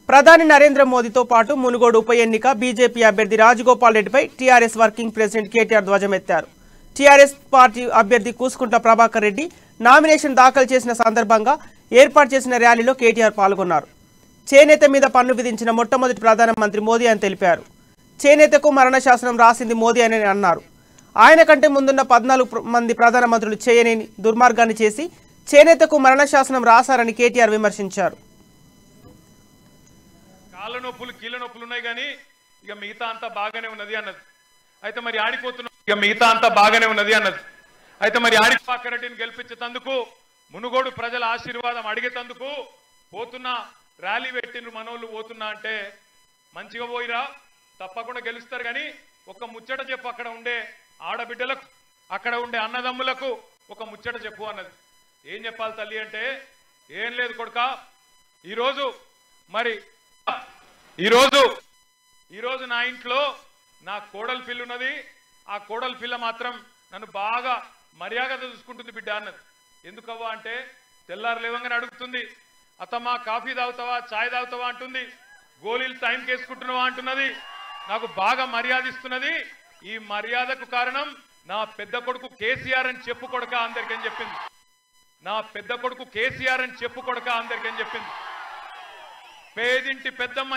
ప్రధాని నరేంద్ర మోదీతో పాటు మునుగోడు ఉప ఎన్నిక బీజేపీ అభ్యర్థి రాజగోపాల్ రెడ్డిపై టీఆర్ఎస్ వర్కింగ్ ప్రెసిడెంట్ కేటీఆర్ ధ్వజమెత్తారు. టీఆర్ఎస్ పార్టీ అభ్యర్థి కూసుకుంట్ల ప్రభాకర్ రెడ్డి నామినేషన్ దాఖలు చేసిన సందర్భంగా ఏర్పాటు చేసిన ర్యాలీలో కేటీఆర్ పాల్గొన్నారు. చేనేత మీద పన్ను విధించిన మొట్టమొదటి ప్రధానమంత్రి మోదీ అని తెలిపారు. చేనేతకు మరణ శాసనం రాసింది మోదీ అని అన్నారు. ఆయన కంటే ముందున్న 14 మంది ప్రధానమంత్రులు చేయలేని దుర్మార్గాన్ని చేసి చేనేతకు మరణ శాసనం రాశారని కేటీఆర్ విమర్శించారు. కాళ్ళ నొప్పులు కీళ్ళ నొప్పులు ఉన్నాయి కానీ ఇక మిగతా అంతా బాగానే ఉన్నది అన్నది. అయితే మరి ఆడిపోతున్నా ఇక మిగతా అంతా బాగానే ఉన్నది అన్నది. అయితే మరి ఆడిపాకరెడ్డిని గెలిపించేందుకు మునుగోడు ప్రజల ఆశీర్వాదం అడిగేందుకు పోతున్నా ర్యాలీ పెట్టిన మనోళ్ళు పోతున్నా అంటే మంచిగా పోయిరా తప్పకుండా గెలుస్తారు. కానీ ఒక ముచ్చట చెప్పు, అక్కడ ఉండే ఆడబిడ్డలకు అక్కడ ఉండే అన్నదమ్ములకు ఒక ముచ్చట చెప్పు అన్నది. ఏం చెప్పాలి తల్లి అంటే ఏం లేదు కొడుక, ఈరోజు నా ఇంట్లో నా కోడలు పిల్ల ఉన్నది. ఆ కోడలు పిల్ల మాత్రం నన్ను బాగా మర్యాద చూసుకుంటుంది బిడ్డ అన్నది. ఎందుకవ్వా అంటే తెల్లారు లేవంగానే అడుగుతుంది, అత్తమ్మ కాఫీ తాగుతావా చాయ్ తాగుతావా అంటుంది, గోళీలు టైంకి వేసుకుంటున్నావా అంటున్నది. నాకు బాగా మర్యాద ఇస్తున్నది. ఈ మర్యాదకు కారణం నా పెద్ద కొడుకు కేసీఆర్ అని చెప్పు కొడక అందరికని చెప్పింది. నా పెద్ద కొడుకు కేసీఆర్ అని చెప్పు కొడక అందరికని చెప్పింది. పేదింటి పెద్దమ్మ